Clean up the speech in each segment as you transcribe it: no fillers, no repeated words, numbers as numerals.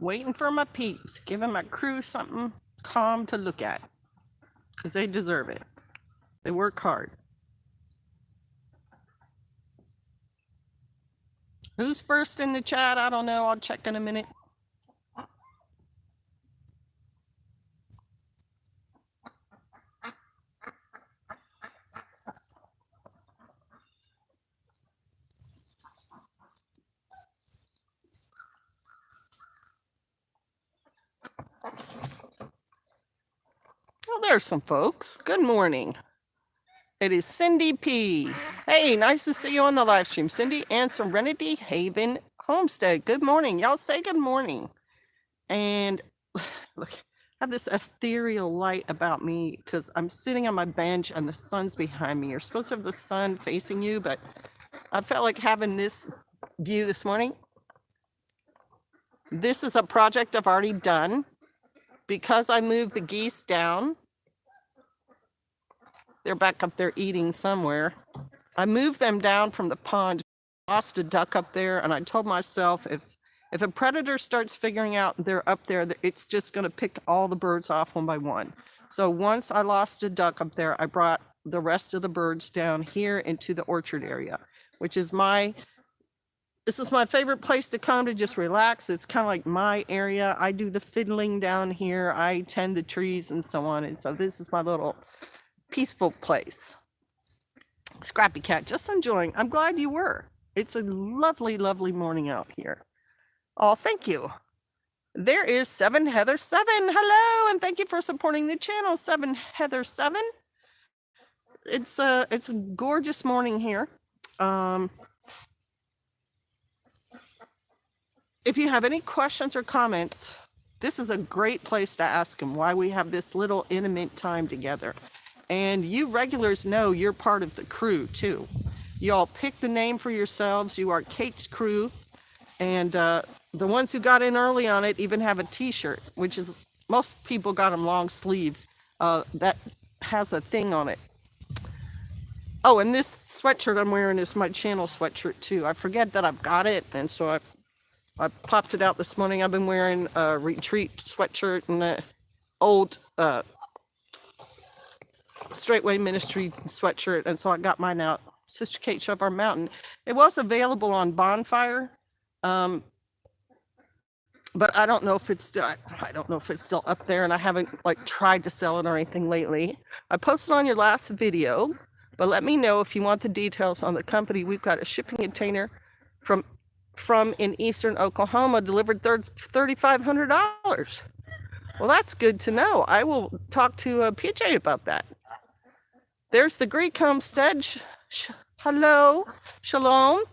Waiting for my peeps. Giving my crew something calm to look at. Because they deserve it. They work hard. Who's first in the chat? I don't know. I'll check in a minute. Well, there's some folks. Good morning. It is Cindy P. Hey, nice to see you on the live stream. Cindy and Serenity Haven Homestead. Good morning. Y'all say good morning. And look, I have this ethereal light about me because I'm sitting on my bench and the sun's behind me. You're supposed to have the sun facing you, but I felt like having this view this morning. This is a project I've already done because I moved the geese down. They're back up there eating somewhere. I moved them down from the pond, lost a duck up there, and I told myself if a predator starts figuring out they're up there, it's just going to pick all the birds off one by one. So once I lost a duck up there, I brought the rest of the birds down here into the orchard area, which is this is my favorite place to come to just relax. It's kind of like my area. I do the fiddling down here. I tend the trees and so on. And so this is my little peaceful place. Scrappy Cat, just enjoying. I'm glad you were. It's a lovely, lovely morning out here. Oh, thank you. There is 7 Heather 7. Hello, and thank you for supporting the channel, 7 Heather 7. It's a gorgeous morning here. If you have any questions or comments, this is a great place to ask them why we have this little intimate time together. And you regulars know you're part of the crew too. You all pick the name for yourselves. You are Kate's crew. And the ones who got in early on it even have a t-shirt, which is, most people got them long sleeve. That has a thing on it. Oh, and this sweatshirt I'm wearing is my channel sweatshirt too. I forget that I've got it, and so I popped it out this morning. I've been wearing a retreat sweatshirt and an old Straightway Ministry sweatshirt, and so I got mine out. Sister Kate Show Up Our Mountain. It was available on Bonfire, but I don't know if it's still up there, and I haven't tried to sell it or anything lately. I posted on your last video, but let me know if you want the details on the company. We've got a shipping container from in eastern Oklahoma delivered $3,500. Well, that's good to know. I will talk to PJ about that. There's the Greek homestead. Hello, shalom.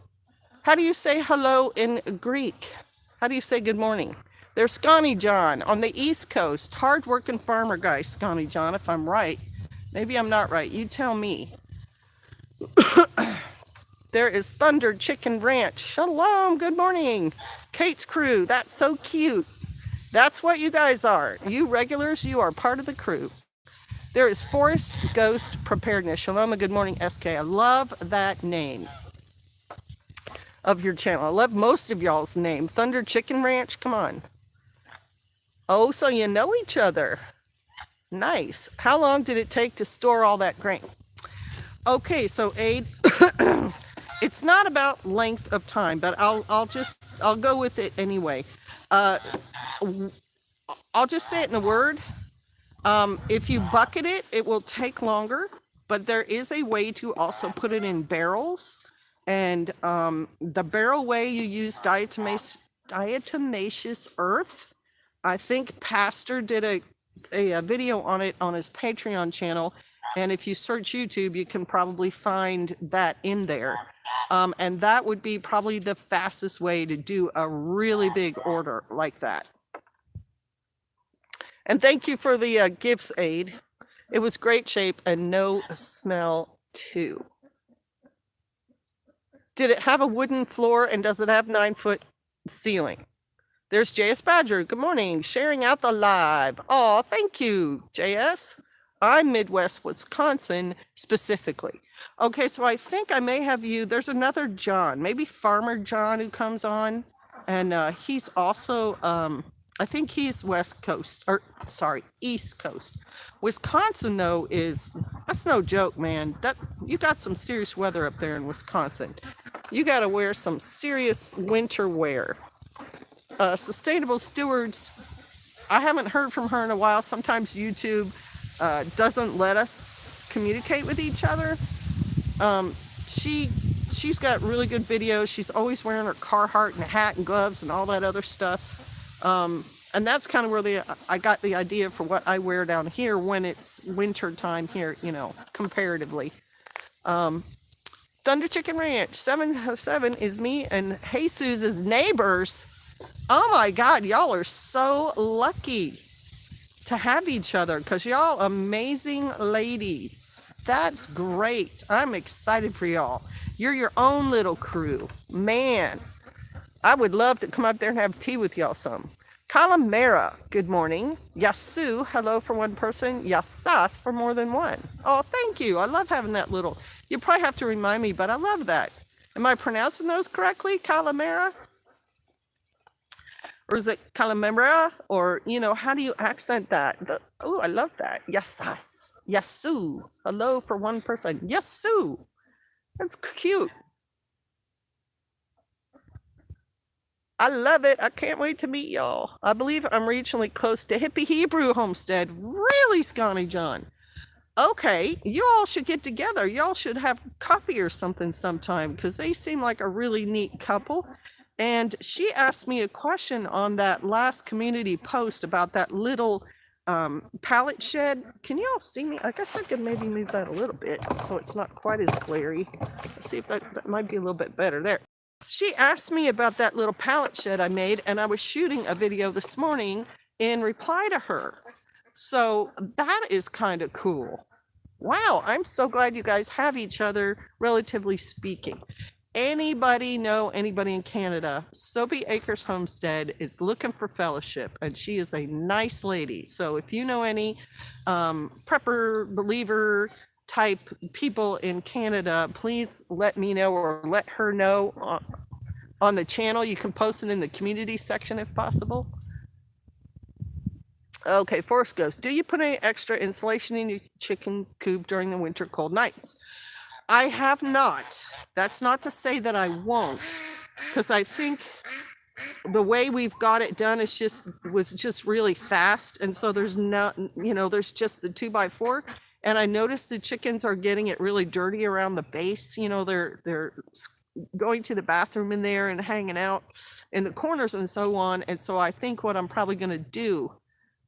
How do you say hello in Greek? How do you say good morning? There's Scotty John on the East Coast. Hard-working farmer guy, Scotty John, if I'm right. Maybe I'm not right. You tell me. There is Thunder Chicken Ranch. Shalom, good morning. Kate's crew, that's so cute. That's what you guys are. You regulars, you are part of the crew. There is Forest Ghost Preparedness. Shalom, good morning, SK. I love that name of your channel. I love most of y'all's name. Thunder Chicken Ranch, come on. Oh, so you know each other. Nice. How long did it take to store all that grain? Okay, so Aid, it's not about length of time, but I'll go with it anyway. I'll just say it in a word. If you bucket it, it will take longer, but there is a way to also put it in barrels. And the barrel way, you use diatomaceous earth. I think Pastor did a video on it on his Patreon channel. And if you search YouTube, you can probably find that in there. And that would be probably the fastest way to do a really big order like that. And thank you for the gifts, Aid. It was great shape and no smell too. Did it have a wooden floor and does it have 9-foot ceiling? There's JS Badger. Good morning. Sharing out the live. Oh, thank you, JS. I'm Midwest Wisconsin specifically. Okay, so I think I may have you. There's another John, maybe Farmer John, who comes on. And he's also I think he's West Coast, or sorry, East Coast. Wisconsin, though, that's no joke, man. You got some serious weather up there in Wisconsin. You got to wear some serious winter wear. Sustainable Stewards, I haven't heard from her in a while. Sometimes YouTube doesn't let us communicate with each other. She's got really good videos. She's always wearing her Carhartt and hat and gloves and all that other stuff. And that's kind of where I got the idea for what I wear down here when it's winter time here, comparatively. Thunder Chicken Ranch 707 is me and Jesus' neighbors. Oh my God, y'all are so lucky to have each other because y'all amazing ladies. That's great. I'm excited for y'all. You're your own little crew. Man, I would love to come up there and have tea with y'all some. Calamera, good morning. Yasu, hello for one person. Yasas for more than one. Oh, thank you. I love having that little. You probably have to remind me, but I love that. Am I pronouncing those correctly? Calamera? Or is it Calamera? Or, how do you accent that? Oh, I love that. Yasas. Yasu. Hello for one person. Yasu. That's cute. I love it. I can't wait to meet y'all. I believe I'm regionally close to Hippie Hebrew Homestead. Really, Scotty John? Okay, you all should get together. Y'all should have coffee or something sometime because they seem like a really neat couple. And she asked me a question on that last community post about that little pallet shed. Can you all see me? I guess I could maybe move that a little bit so it's not quite as glary. Let's see if that might be a little bit better. There. She asked me about that little pallet shed I made, and I was shooting a video this morning in reply to her. So that is kind of cool. Wow, I'm so glad you guys have each other, relatively speaking. Anybody know anybody in Canada? Sophie Acres Homestead is looking for fellowship, and she is a nice lady. So if you know any prepper, believer type people in Canada, please let me know or let her know on the channel. You can post it in the community section if possible. Okay, Forrest goes, do you put any extra insulation in your chicken coop during the winter cold nights? I have not. That's not to say that I won't, because I think the way we've got it done was just really fast, and so there's not, there's just the 2x4. And I noticed the chickens are getting it really dirty around the base. They're going to the bathroom in there and hanging out in the corners and so on. And so I think what I'm probably going to do,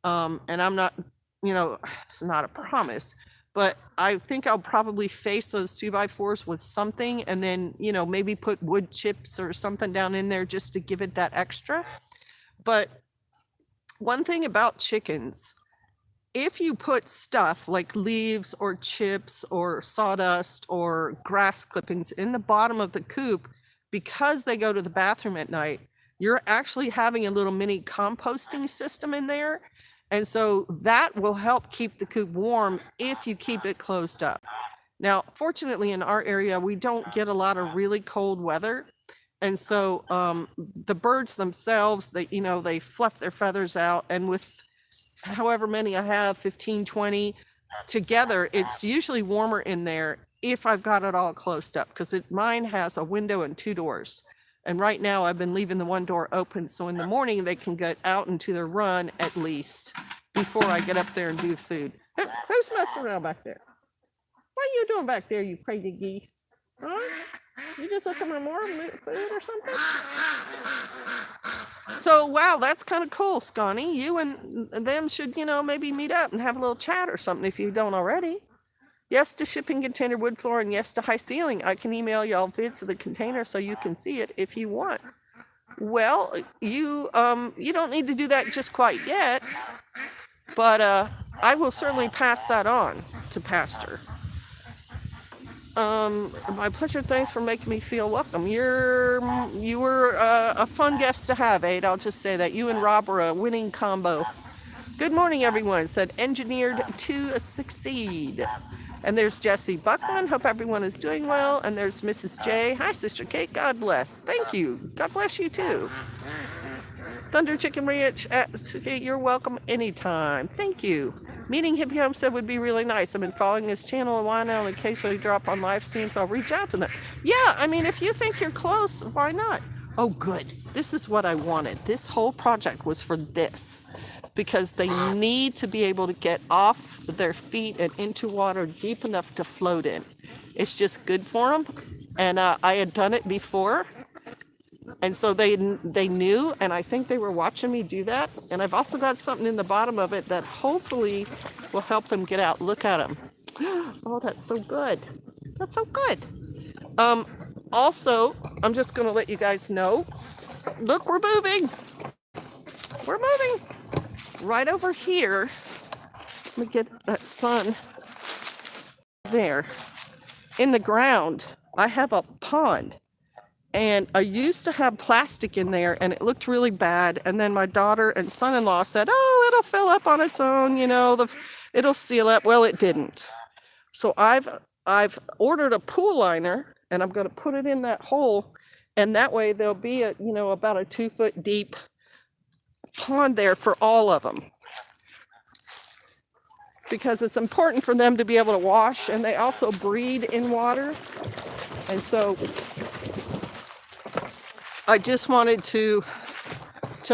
and I'm not, it's not a promise, but I think I'll probably face those 2x4s with something and then, maybe put wood chips or something down in there just to give it that extra. But one thing about chickens, if you put stuff like leaves or chips or sawdust or grass clippings in the bottom of the coop, because they go to the bathroom at night, you're actually having a little mini composting system in there. And so that will help keep the coop warm if you keep it closed up. Now, fortunately, in our area, we don't get a lot of really cold weather. And so the birds themselves, they fluff their feathers out, and with however many I have, 15, 20 together, it's usually warmer in there if I've got it all closed up, because mine has a window and 2 doors. And right now I've been leaving the 1 door open, so in the morning they can get out into their run at least before I get up there and do food. Who's messing around back there? What are you doing back there, you crazy geese? Huh? You just looking for more food or something? So, wow, that's kind of cool, Scotty. You and them should, maybe meet up and have a little chat or something if you don't already. Yes to shipping container wood floor and yes to high ceiling. I can email y'all vids of the container so you can see it if you want. Well, you don't need to do that just quite yet, but I will certainly pass that on to Pastor. My pleasure. Thanks for making me feel welcome. You were a fun guest to have, Aid. I'll just say that. You and Rob were a winning combo. Good morning, everyone. Said engineered to succeed. And there's Jesse Buckland. Hope everyone is doing well. And there's Mrs. J. Hi, Sister Kate. God bless. Thank you. God bless you too. Thunder Chicken Ranch, you're welcome anytime. Thank you. Meeting Hippie Homestead would be really nice. I've been following this channel a while now and occasionally drop on live streams. I'll reach out to them. Yeah, I mean, if you think you're close, why not? Oh, good. This is what I wanted. This whole project was for this, because they need to be able to get off their feet and into water deep enough to float in. It's just good for them. And I had done it before. And so they knew, and I think they were watching me do that. And I've also got something in the bottom of it that hopefully will help them get out. Look at them. Oh, that's so good. That's so good. Also, I'm just going to let you guys know. Look, we're moving. We're moving. Right over here. Let me get that sun. There. In the ground, I have a pond. And I used to have plastic in there, and it looked really bad. And then my daughter and son-in-law said, oh, it'll fill up on its own, you know, it'll seal up. Well, it didn't. So I've ordered a pool liner, and I'm going to put it in that hole. And that way there'll be about a 2-foot deep pond there for all of them. Because it's important for them to be able to wash, and they also breed in water. And so I just wanted to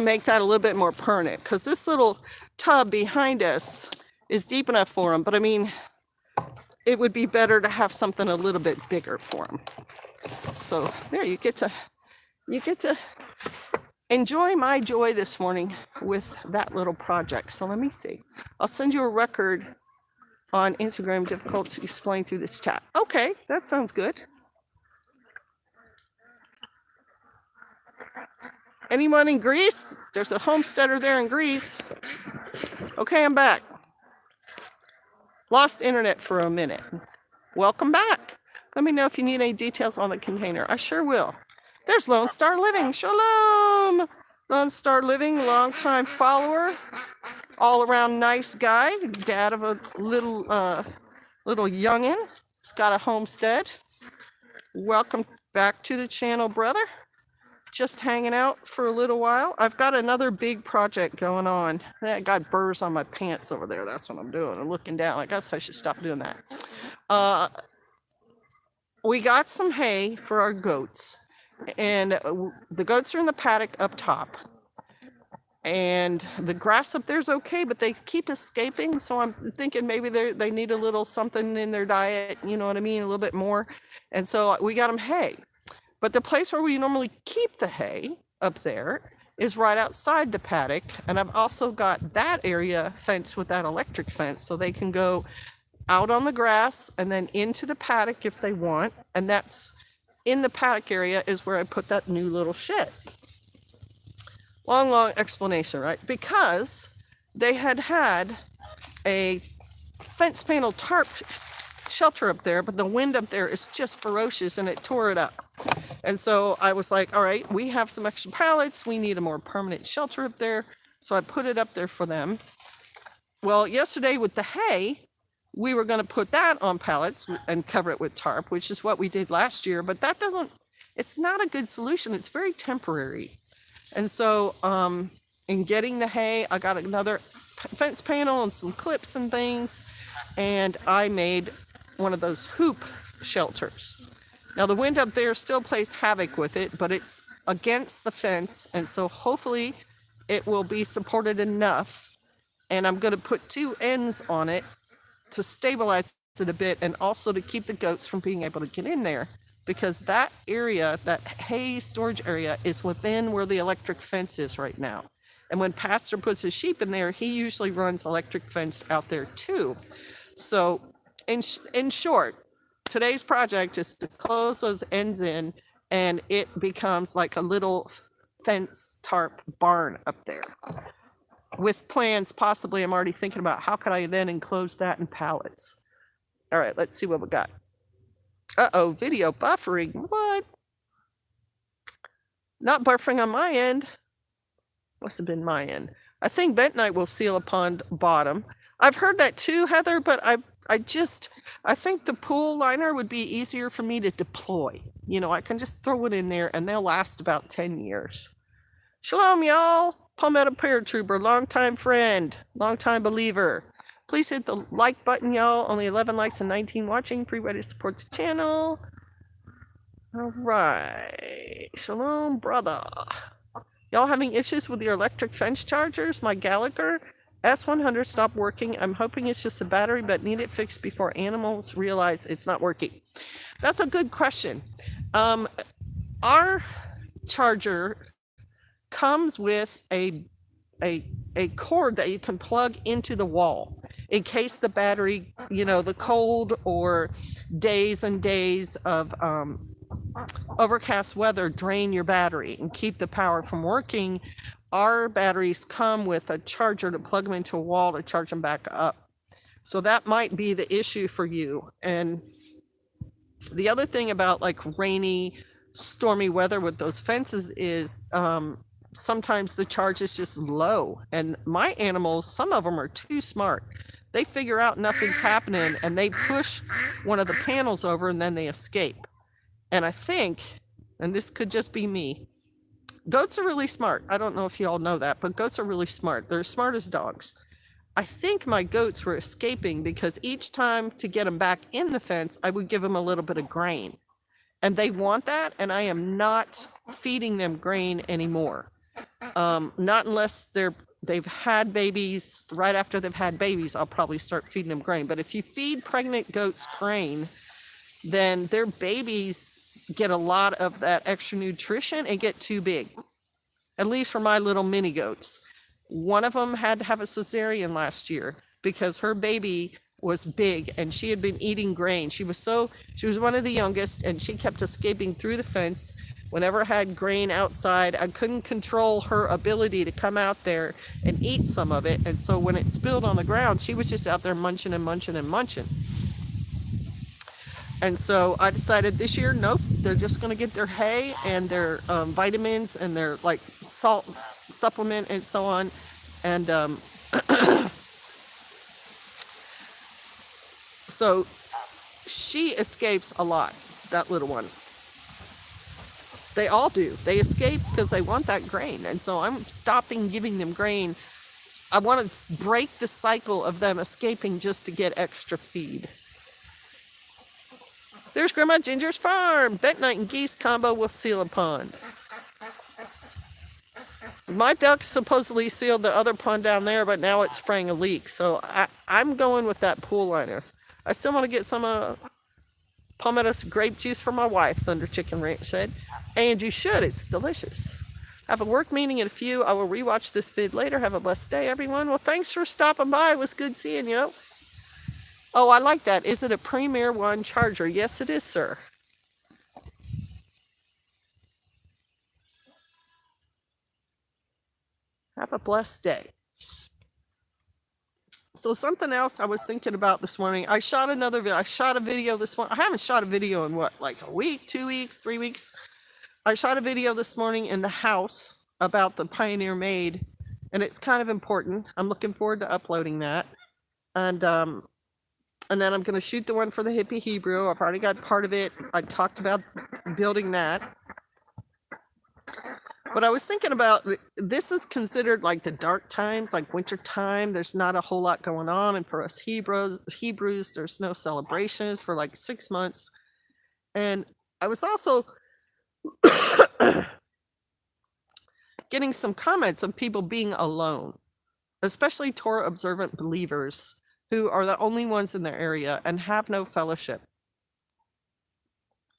make that a little bit more permanent, because this little tub behind us is deep enough for them. But I mean, it would be better to have something a little bit bigger for them. So there, you get to enjoy my joy this morning with that little project. So let me see. I'll send you a record on Instagram. Difficult to explain through this chat. Okay, that sounds good. Anyone in Greece? There's a homesteader there in Greece. Okay, I'm back. Lost internet for a minute. Welcome back. Let me know if you need any details on the container. I sure will. There's Lone Star Living. Shalom! Lone Star Living, longtime follower. All around nice guy. Dad of a little youngin'. He's got a homestead. Welcome back to the channel, brother. Just hanging out for a little while. I've got another big project going on. I got burrs on my pants over there. That's what I'm doing. I'm looking down. I guess I should stop doing that. We got some hay for our goats. And the goats are in the paddock up top. And the grass up there is okay, but they keep escaping. So I'm thinking maybe they need a little something in their diet. You know what I mean? A little bit more. And so we got them hay. But the place where we normally keep the hay up there is right outside the paddock. And I've also got that area fenced with that electric fence, so they can go out on the grass and then into the paddock if they want. And that's in the paddock area is where I put that new little shed. Long explanation, right? Because they had a fence panel tarp shelter up there, but the wind up there is just ferocious and it tore it up. And so I was like, all right, we have some extra pallets. We need a more permanent shelter up there. So I put it up there for them. Well, yesterday with the hay, we were going to put that on pallets and cover it with tarp, which is what we did last year. But it's not a good solution. It's very temporary. And so in getting the hay, I got another fence panel and some clips and things. And I made one of those hoop shelters. Now the wind up there still plays havoc with it, but it's against the fence, and so hopefully it will be supported enough. And I'm going to put 2 ends on it to stabilize it a bit, and also to keep the goats from being able to get in there, because that area, that hay storage area, is within where the electric fence is right now. And when Pastor puts his sheep in there, he usually runs electric fence out there too. So in short, today's project is to close those ends in, and it becomes like a little fence tarp barn up there. With plans, possibly, I'm already thinking about how could I then enclose that in pallets. All right, let's see what we got. Uh-oh, video buffering. What? Not buffering on my end. Must have been my end. I think bentonite will seal a pond bottom. I've heard that too, Heather, but I think the pool liner would be easier for me to deploy. You know, I can just throw it in there and they'll last about 10 years. Shalom, y'all. Palmetto Paratrooper, longtime friend, longtime believer. Please hit the like button, y'all. Only 11 likes and 19 watching. Free way to support the channel. All right. Shalom, brother. Y'all having issues with your electric fence chargers? My Gallagher S100 stopped working. I'm hoping it's just a battery, but need it fixed before animals realize it's not working. That's a good question. Our charger comes with a cord that you can plug into the wall in case the battery, the cold or days and days of overcast weather drain your battery and keep the power from working. Our batteries come with a charger to plug them into a wall to charge them back up. So that might be the issue for you. And the other thing about like rainy, stormy weather with those fences is sometimes the charge is just low. And my animals, some of them are too smart. They figure out nothing's happening and they push one of the panels over and then they escape. And I think, and this could just be me, goats are really smart. I don't know if you all know that, but goats are really smart. They're as smart as dogs. I think my goats were escaping because each time to get them back in the fence, I would give them a little bit of grain. And they want that, and I am not feeding them grain anymore. Not unless they've had babies. Right after they've had babies, I'll probably start feeding them grain. But if you feed pregnant goats grain, then their babies get a lot of that extra nutrition and get too big. At least for my little mini goats. One of them had to have a cesarean last year because her baby was big and she had been eating grain. She was one of the youngest and she kept escaping through the fence. Whenever I had grain outside, I couldn't control her ability to come out there and eat some of it. And so when it spilled on the ground, she was just out there munching and munching and munching. And so I decided this year, nope, they're just going to get their hay and their vitamins and their like salt supplement and so on. And so she escapes a lot, that little one. They all do. They escape because they want that grain. And so I'm stopping giving them grain. I want to break the cycle of them escaping just to get extra feed. There's Grandma Ginger's farm. Bentonite and geese combo will seal a pond. My ducks supposedly sealed the other pond down there, but now it's spraying a leak. So I'm going with that pool liner. I still want to get some palmetto grape juice for my wife, Thunder Chicken Ranch said. And you should. It's delicious. I have a work meeting in a few. I will rewatch this vid later. Have a blessed day, everyone. Well, thanks for stopping by. It was good seeing you. Oh, I like that. Is it a Premier One charger? Yes, it is, sir. Have a blessed day. So something else I was thinking about this morning. I shot a video this morning. I haven't shot a video in like a week, 2 weeks, 3 weeks. I shot a video this morning in the house about the Pioneer Maid, and it's kind of important. I'm looking forward to uploading that. And then I'm going to shoot the one for the Hippie Hebrew. I've already got part of it. I talked about building that. But I was thinking about, this is considered like the dark times, like winter time. There's not a whole lot going on. And for us Hebrews, there's no celebrations for like 6 months. And I was also getting some comments of people being alone, especially Torah observant believers who are the only ones in their area and have no fellowship.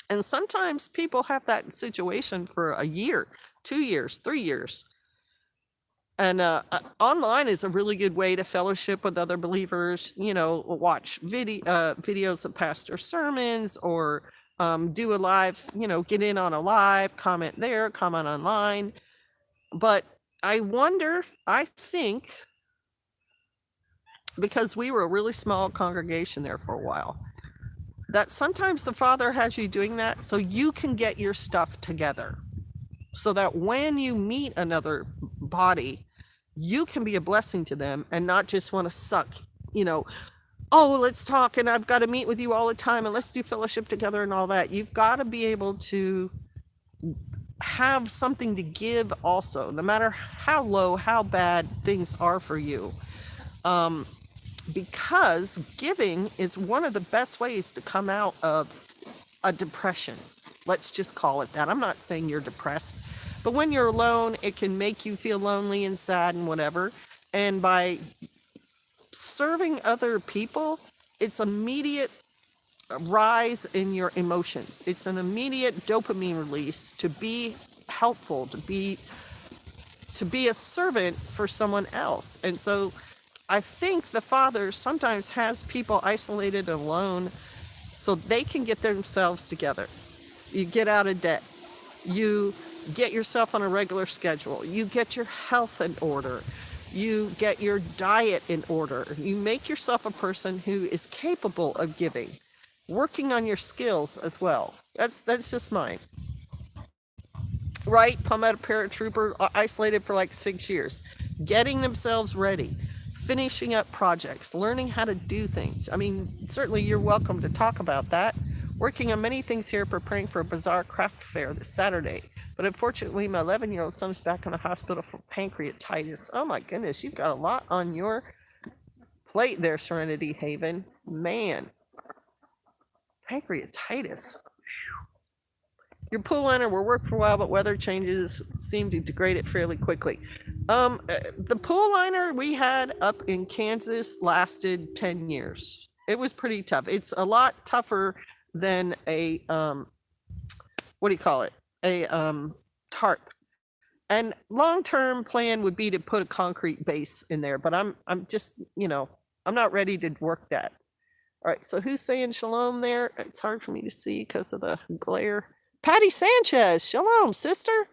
And sometimes people have that situation for a year, 2 years, 3 years. And online is a really good way to fellowship with other believers, watch videos of pastor sermons or do a live, get in on a live, comment there, comment online. But I think, because we were a really small congregation there for a while, that sometimes the Father has you doing that so you can get your stuff together. So that when you meet another body, you can be a blessing to them and not just want to suck, oh, let's talk and I've got to meet with you all the time and let's do fellowship together and all that. You've got to be able to have something to give also, no matter how low, how bad things are for you. Because giving is one of the best ways to come out of a depression. Let's just call it that. I'm not saying you're depressed, but when you're alone, it can make you feel lonely and sad and whatever. And by serving other people, it's immediate rise in your emotions. It's an immediate dopamine release to be helpful, to be a servant for someone else. And so I think the Father sometimes has people isolated and alone so they can get themselves together. You get out of debt. You get yourself on a regular schedule. You get your health in order. You get your diet in order. You make yourself a person who is capable of giving, working on your skills as well. That's just mine. Right? Palmetto paratrooper, isolated for like 6 years, getting themselves ready, finishing up projects, learning how to do things. I mean, certainly you're welcome to talk about that. Working on many things here, preparing for a bizarre craft fair this Saturday. But unfortunately, my 11-year-old son's back in the hospital for pancreatitis. Oh my goodness, you've got a lot on your plate there, Serenity Haven. Man, pancreatitis. Your pool liner will work for a while, but weather changes seem to degrade it fairly quickly. The pool liner we had up in Kansas lasted 10 years. It was pretty tough. It's a lot tougher than a what do you call it? A tarp. And long-term plan would be to put a concrete base in there, but I'm just, I'm not ready to work that. All right, so who's saying shalom there? It's hard for me to see because of the glare. Patty Sanchez, shalom, sister.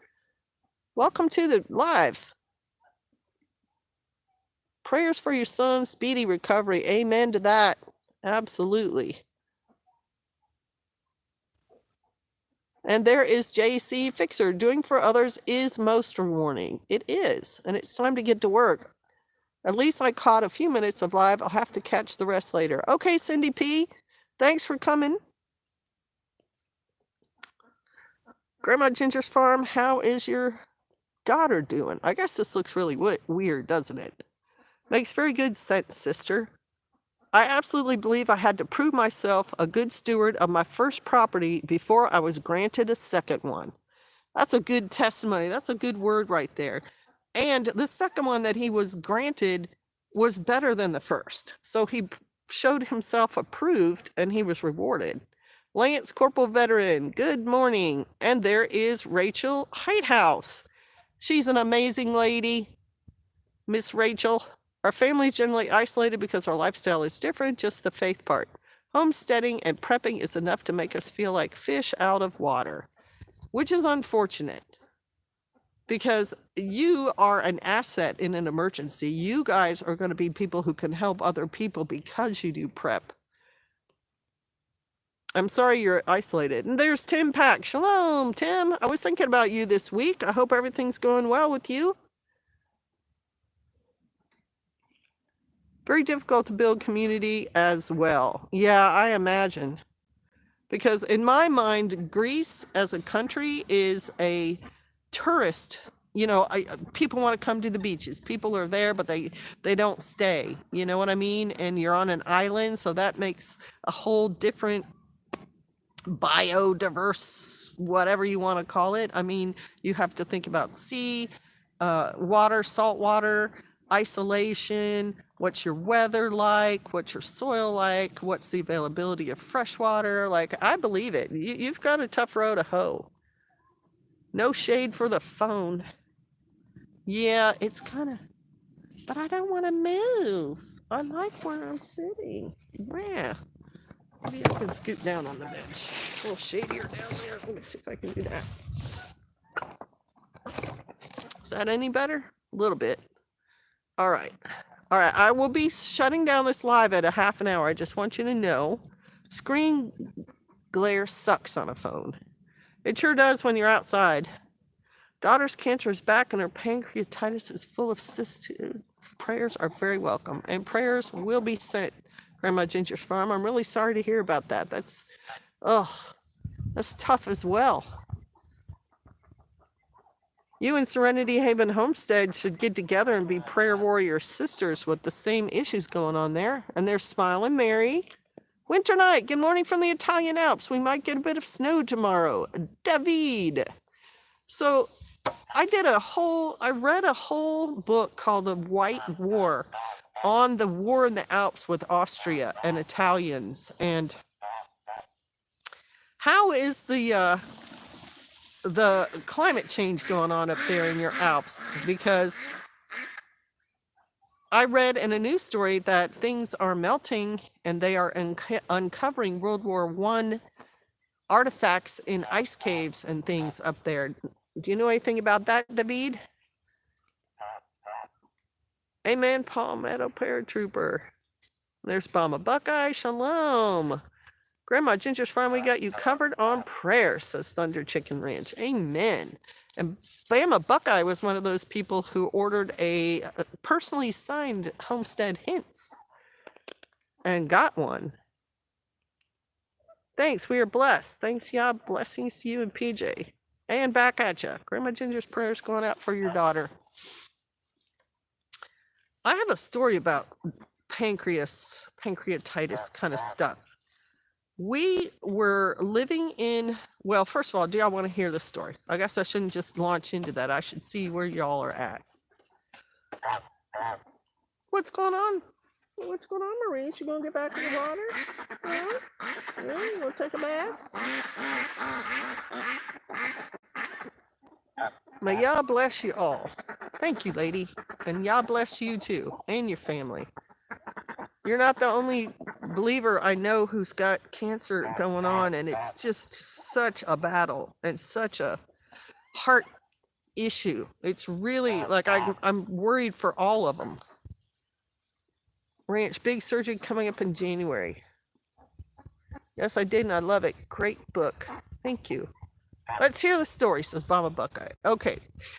Welcome to the live. Prayers for your son's speedy recovery. Amen to that. Absolutely. And there is JC Fixer. Doing for others is most rewarding. It is. And it's time to get to work. At least I caught a few minutes of live. I'll have to catch the rest later. Okay, Cindy P. Thanks for coming. Grandma Ginger's farm, how is your daughter doing? I guess this looks really weird, doesn't it? Makes very good sense, sister. I absolutely believe I had to prove myself a good steward of my first property before I was granted a second one. That's a good testimony. That's a good word right there. And the second one that he was granted was better than the first. So he showed himself approved and he was rewarded. Lance Corporal Veteran, good morning. And there is Rachel Heighthouse. She's an amazing lady. Miss Rachel. Our family is generally isolated because our lifestyle is different, just the faith part. Homesteading and prepping is enough to make us feel like fish out of water, which is unfortunate because you are an asset in an emergency. You guys are going to be people who can help other people because you do prep. I'm sorry you're isolated. And there's Tim Pack. Shalom, Tim. I was thinking about you this week. I hope everything's going well with you. Very difficult to build community as well. Yeah, I imagine. Because in my mind, Greece as a country is a tourist. People want to come to the beaches. People are there, but they don't stay. You know what I mean? And you're on an island, so that makes a whole different biodiverse, whatever you want to call it. I mean, you have to think about sea, water, salt water, isolation, what's your weather like, what's your soil like, what's the availability of fresh water. Like, I believe it. You've got a tough row to hoe. No shade for the phone. Yeah, it's kind of, but I don't want to move. I like where I'm sitting. Yeah. Maybe I can scoot down on the bench. A little shadier down there. Let me see if I can do that. Is that any better? A little bit. All right. I will be shutting down this live at a half an hour. I just want you to know, screen glare sucks on a phone. It sure does when you're outside. Daughter's cancer is back and her pancreatitis is full of cysts. Prayers are very welcome, and prayers will be sent. Grandma Ginger's farm. I'm really sorry to hear about that. That's tough as well. You and Serenity Haven Homestead should get together and be prayer warrior sisters with the same issues going on there. And there's Smiling Mary. Winter night. Good morning from the Italian Alps. We might get a bit of snow tomorrow. David. So I read a whole book called The White War on the war in the Alps with Austria and Italians. And how is the climate change going on up there in your Alps? Because I read in a news story that things are melting and they are uncovering World War I artifacts in ice caves and things up there. Do you know anything about that, David? Amen, Palmetto Paratrooper. There's Bama Buckeye. Shalom. Grandma Ginger's Farm, we got you covered on prayer, says Thunder Chicken Ranch. Amen. And Bama Buckeye was one of those people who ordered a personally signed Homestead Hints and got one. Thanks, we are blessed. Thanks, Yah. Blessings to you and PJ. And back at ya. Grandma Ginger's prayers going out for your daughter. I have a story about pancreatitis kind of stuff. We were living in, well, first of all, do y'all want to hear the story? I guess I shouldn't just launch into that. I should see where y'all are at. What's going on? What's going on, Marie? You gonna get back in the water? Yeah? You wanna take a bath? May Yah bless you all. Thank you, lady. And Yah bless you too, and your family. You're not the only believer I know who's got cancer going on, and it's just such a battle and such a heart issue. It's really like I'm worried for all of them. Ranch, big surgery coming up in January. Yes, I did, and I love it. Great book. Thank you. Let's hear the story, says Bama Buckeye. Okay,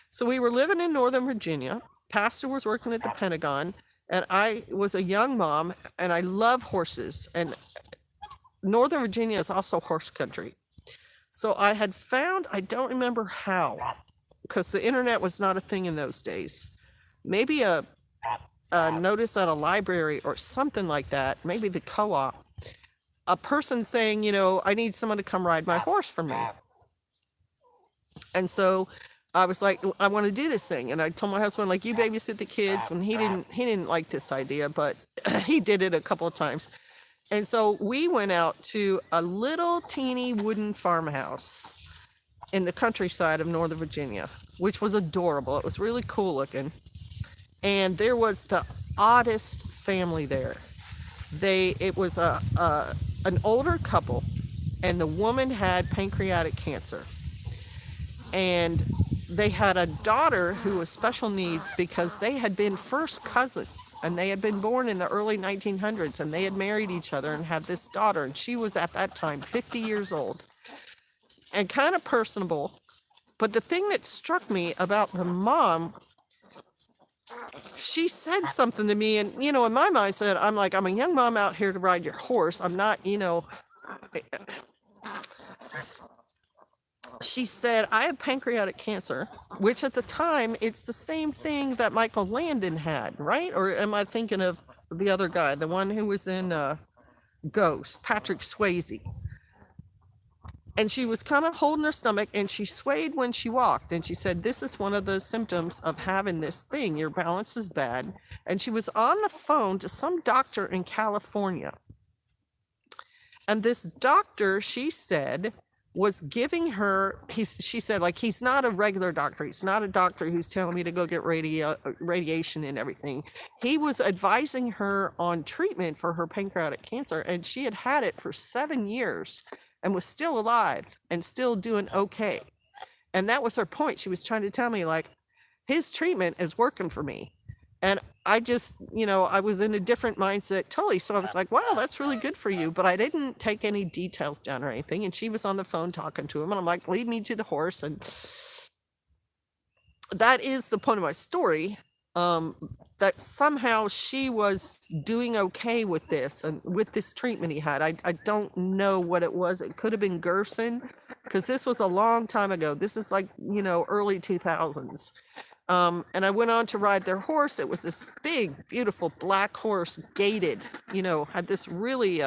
so we were living in Northern Virginia. Pastor was working at the Pentagon, and I was a young mom, and I love horses. And Northern Virginia is also horse country. So I had found, I don't remember how, because the internet was not a thing in those days. Maybe a notice at a library or something like that, maybe the co-op, a person saying, you know, I need someone to come ride my horse for me. And so I was like, I want to do this thing. And I told my husband, like, you babysit the kids. And he didn't like this idea, but he did it a couple of times. And so we went out to a little teeny wooden farmhouse in the countryside of Northern Virginia, which was adorable. It was really cool looking. And there was the oddest family there. It was an older couple, and the woman had pancreatic cancer. And they had a daughter who was special needs because they had been first cousins, and they had been born in the early 1900s, and they had married each other and had this daughter, and she was at that time 50 years old and kind of personable. But the thing that struck me about the mom, she said something to me, and, you know, in my mindset, I'm like, I'm a young mom out here to ride your horse. I'm not, you know, she said, I have pancreatic cancer, which at the time, it's the same thing that Michael Landon had, right? Or am I thinking of the other guy, the one who was in Ghost, Patrick Swayze? And she was kind of holding her stomach, and she swayed when she walked. And she said, this is one of the symptoms of having this thing. Your balance is bad. And she was on the phone to some doctor in California. And this doctor, she said, was giving her, she said, like, he's not a regular doctor. He's not a doctor who's telling me to go get radiation and everything. He was advising her on treatment for her pancreatic cancer, and she had had it for 7 years and was still alive and still doing okay. And that was her point. She was trying to tell me, like, his treatment is working for me. And I just, you know, I was in a different mindset totally. So I was like, wow, that's really good for you. But I didn't take any details down or anything. And she was on the phone talking to him. And I'm like, lead me to the horse. And that is the point of my story. That somehow she was doing okay with this and with this treatment he had. I don't know what it was. It could have been Gerson. because this was a long time ago. This is like, early 2000s. And I went on to ride their horse. It was this big, beautiful black horse, gaited, had this really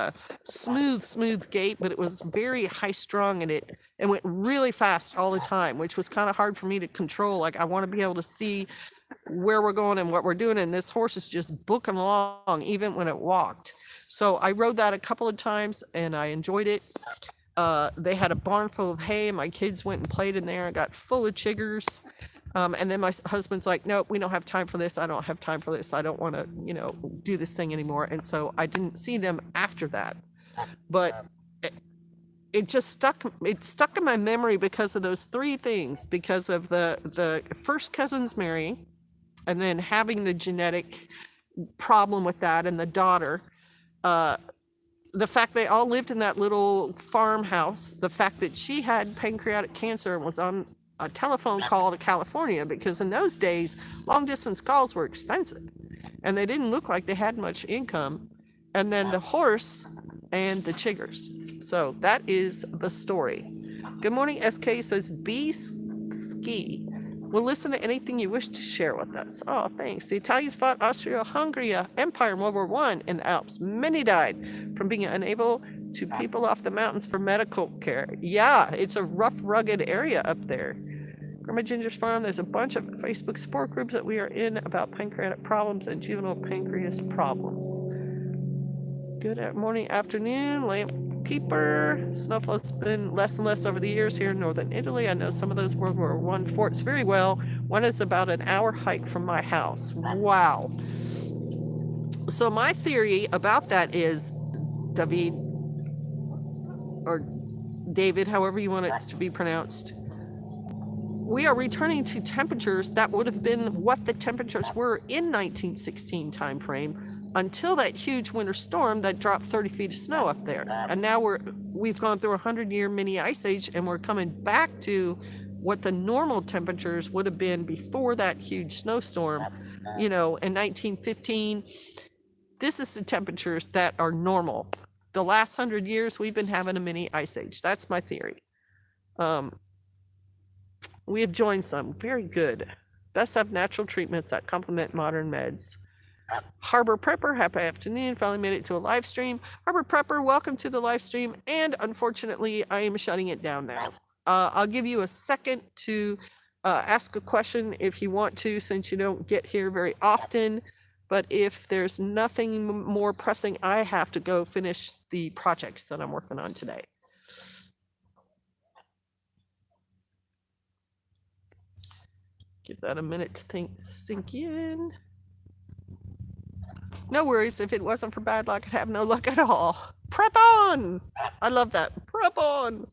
smooth gait, but it was very high strung, and it went really fast all the time, which was kind of hard for me to control. Like, I want to be able to see where we're going and what we're doing. And this horse is just booking along, even when it walked. So I rode that a couple of times and I enjoyed it. They had a barn full of hay, and my kids went and played in there and got full of chiggers. And then my husband's like, nope, we don't have time for this. I don't have time for this. I don't want to, do this thing anymore. And so I didn't see them after that. But it just stuck in my memory because of those three things, because of the first cousins marrying, and then having the genetic problem with that, and the daughter, the fact they all lived in that little farmhouse, the fact that she had pancreatic cancer and was on a telephone call to California, because in those days, long distance calls were expensive and they didn't look like they had much income. And then the horse and the chiggers. So that is the story. Good morning, SK says, B ski. We'll listen to anything you wish to share with us. Oh, thanks. The Italians fought Austria-Hungary Empire in World War I in the Alps. Many died from being unable to people off the mountains for medical care. Yeah, it's a rough, rugged area up there. Grandma Ginger's Farm, there's a bunch of Facebook support groups that we are in about pancreatic problems and juvenile pancreas problems. Good morning, afternoon, lamp keeper. Snowfall's been less and less over the years here in northern Italy. I know some of those World War I forts very well. One is about an hour hike from my house. Wow. So my theory about that is, David, or David, however you want it to be pronounced, we are returning to temperatures that would have been what the temperatures were in 1916 time frame, until that huge winter storm that dropped 30 feet of snow up there. And now we've gone through a 100-year mini ice age, and we're coming back to what the normal temperatures would have been before that huge snowstorm, in 1915. This is the temperatures that are normal. The last 100 years, we've been having a mini ice age. That's my theory. We have joined some. Very good. Best have natural treatments that complement modern meds. Harbor Prepper, happy afternoon. Finally made it to a live stream. Harbor Prepper, welcome to the live stream. And unfortunately, I am shutting it down now. I'll give you a second to ask a question if you want to, since you don't get here very often. But if there's nothing more pressing, I have to go finish the projects that I'm working on today. Give that a minute to sink in. No worries. If it wasn't for bad luck, I'd have no luck at all. Prep on! I love that. Prep on!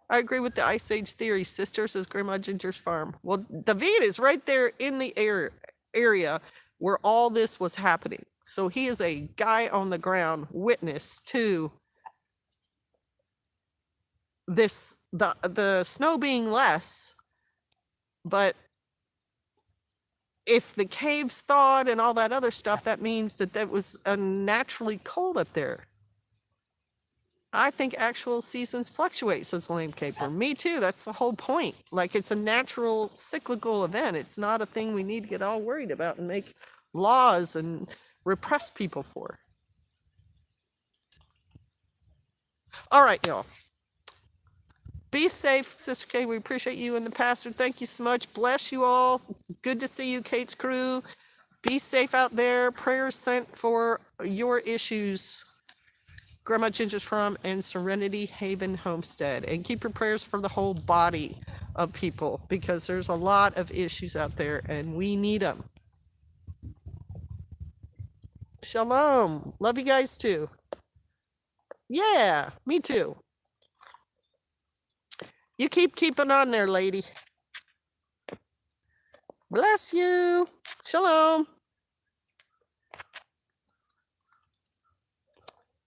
I agree with the Ice Age theory. Sister, says Grandma Ginger's Farm. Well, David is right there in the area where all this was happening. So he is a guy on the ground, witness to this, the snow being less, but if the caves thawed and all that other stuff, that means that was unnaturally cold up there. I think actual seasons fluctuate, says Lame Caper. Me too. That's the whole point. Like, it's a natural cyclical event. It's not a thing we need to get all worried about and make laws and repress people for. All right, y'all. Be safe, Sister Kay. We appreciate you and the pastor. Thank you so much. Bless you all. Good to see you, Kate's crew. Be safe out there. Prayers sent for your issues. Grandma Ginger's Farm and Serenity Haven Homestead. And keep your prayers for the whole body of people, because there's a lot of issues out there and we need them. Shalom. Love you guys too. Yeah, me too. You keep keeping on there, lady. Bless you. Shalom.